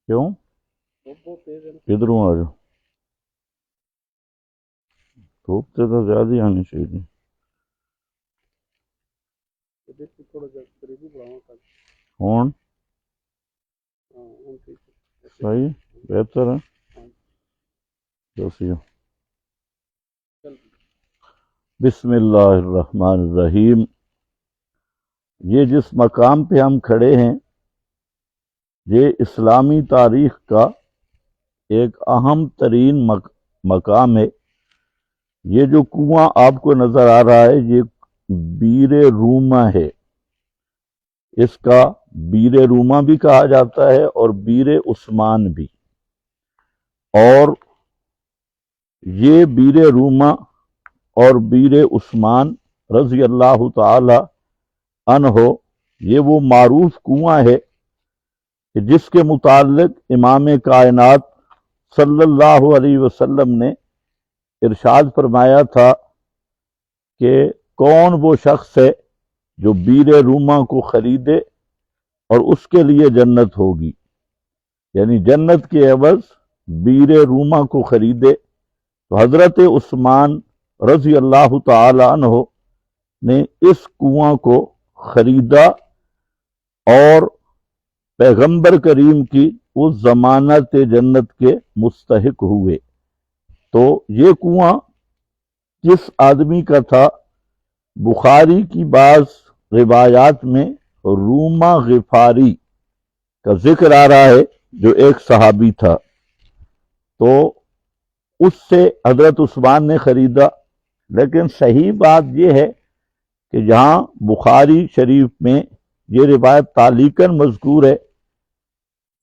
کیوں ادھروں آ جاؤ، دھوپ سے تو زیادہ ہی آنی چاہیے تھی۔ کون صحیح بہتر ہے جیسے۔ بسم اللہ الرحمن الرحیم۔ یہ جس مقام پہ ہم کھڑے ہیں یہ اسلامی تاریخ کا ایک اہم ترین مقام ہے۔ یہ جو کنواں آپ کو نظر آ رہا ہے یہ بیر روما ہے، اس کا بیر روما بھی کہا جاتا ہے اور بیر عثمان بھی۔ اور یہ بیر روما اور بیر عثمان رضی اللہ تعالی عنہ یہ وہ معروف کنواں ہے کہ جس کے متعلق امام کائنات صلی اللہ علیہ وسلم نے ارشاد فرمایا تھا کہ کون وہ شخص ہے جو بیر روما کو خریدے اور اس کے لیے جنت ہوگی، یعنی جنت کے عوض بیر روما کو خریدے۔ تو حضرت عثمان رضی اللہ تعالی عنہ نے اس کنواں کو خریدا اور پیغمبر کریم کی اس ضمانت جنت کے مستحق ہوئے۔ تو یہ کنواں کس آدمی کا تھا؟ بخاری کی بعض روایات میں روما غفاری کا ذکر آ رہا ہے جو ایک صحابی تھا، تو اس سے حضرت عثمان نے خریدا۔ لیکن صحیح بات یہ ہے کہ جہاں بخاری شریف میں یہ روایت تعلیقاً مذکور ہے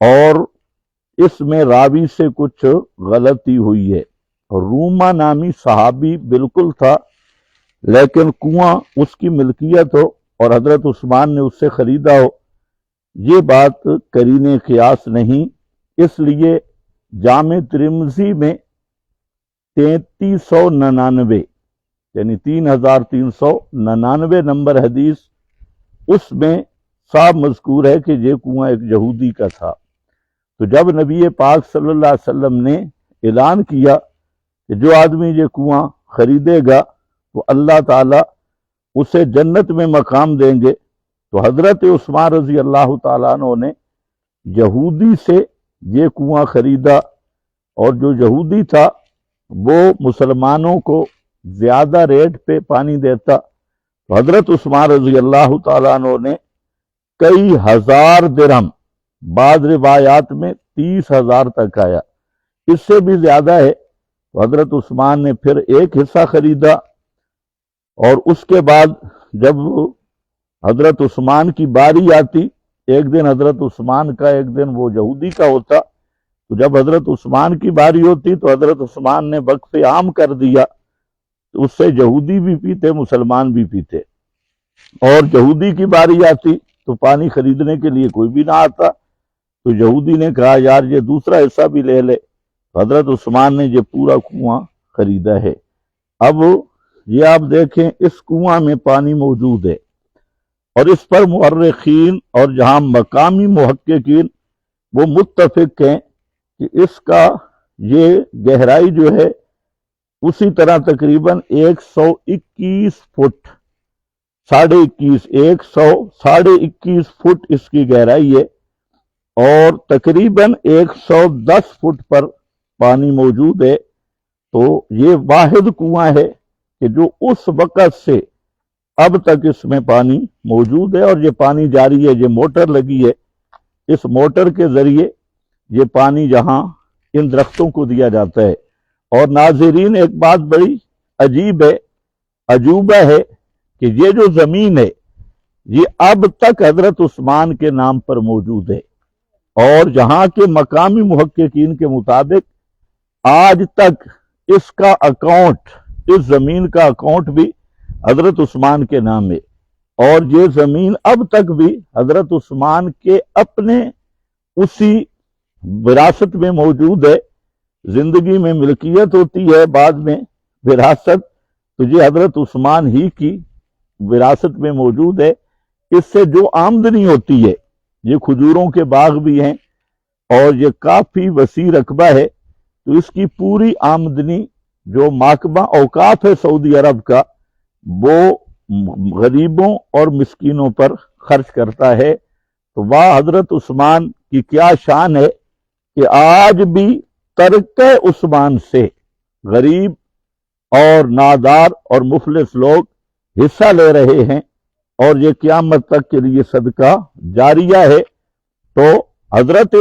اور اس میں راوی سے کچھ غلطی ہوئی ہے۔ روما نامی صحابی بالکل تھا لیکن کنواں اس کی ملکیت ہو اور حضرت عثمان نے اس سے خریدا ہو، یہ بات قرینِ قیاس نہیں۔ اس لیے جامع ترمذی میں 3399 یعنی 3399 نمبر حدیث اس میں صاف مذکور ہے کہ یہ کنواں ایک یہودی کا تھا۔ تو جب نبی پاک صلی اللہ علیہ وسلم نے اعلان کیا کہ جو آدمی یہ کنواں خریدے گا تو اللہ تعالیٰ اسے جنت میں مقام دیں گے، تو حضرت عثمان رضی اللہ تعالیٰ عنہ نے یہودی سے یہ کنواں خریدا، اور جو یہودی تھا وہ مسلمانوں کو زیادہ ریٹ پہ پانی دیتا، تو حضرت عثمان رضی اللہ تعالیٰ عنہ نے کئی ہزار درہم، بعض روایات میں 30,000 تک آیا، اس سے بھی زیادہ ہے، تو حضرت عثمان نے پھر ایک حصہ خریدا۔ اور اس کے بعد جب حضرت عثمان کی باری آتی، ایک دن حضرت عثمان کا ایک دن وہ یہودی کا ہوتا، تو جب حضرت عثمان کی باری ہوتی تو حضرت عثمان نے وقف عام کر دیا، تو اس سے یہودی بھی پیتے مسلمان بھی پیتے۔ اور یہودی کی باری آتی تو پانی خریدنے کے لیے کوئی بھی نہ آتا، تو یہودی نے کہا یار یہ دوسرا حصہ بھی لے لے، تو حضرت عثمان نے یہ پورا کنواں خریدا ہے۔ اب یہ آپ دیکھیں اس کنواں میں پانی موجود ہے، اور اس پر مورخین اور جہاں مقامی محققین وہ متفق ہیں کہ اس کا یہ گہرائی جو ہے اسی طرح تقریباً 121 فٹ 121 فٹ اس کی گہرائی ہے، اور تقریباً 110 فٹ پر پانی موجود ہے۔ تو یہ واحد کنواں ہے کہ جو اس وقت سے اب تک اس میں پانی موجود ہے، اور یہ پانی جاری ہے، یہ موٹر لگی ہے، اس موٹر کے ذریعے یہ پانی یہاں ان درختوں کو دیا جاتا ہے۔ اور ناظرین ایک بات بڑی عجوبہ ہے کہ یہ جو زمین ہے یہ اب تک حضرت عثمان کے نام پر موجود ہے، اور یہاں کے مقامی محققین کے مطابق آج تک اس کا اکاؤنٹ، اس زمین کا اکاؤنٹ بھی حضرت عثمان کے نام ہے، اور یہ زمین اب تک بھی حضرت عثمان کے اپنے اسی وراثت میں موجود ہے۔ زندگی میں ملکیت ہوتی ہے، بعد میں وراثت، تو یہ حضرت عثمان ہی کی وراثت میں موجود ہے۔ اس سے جو آمدنی ہوتی ہے، یہ کھجوروں کے باغ بھی ہیں اور یہ کافی وسیع رقبہ ہے، تو اس کی پوری آمدنی جو محکمہ اوقاف ہے سعودی عرب کا، وہ غریبوں اور مسکینوں پر خرچ کرتا ہے۔ تو واہ حضرت عثمان کی کیا شان ہے کہ آج بھی ترکہ عثمان سے غریب اور نادار اور مفلس لوگ حصہ لے رہے ہیں، اور یہ قیامت تک کے لیے صدقہ جاریہ ہے۔ تو حضرت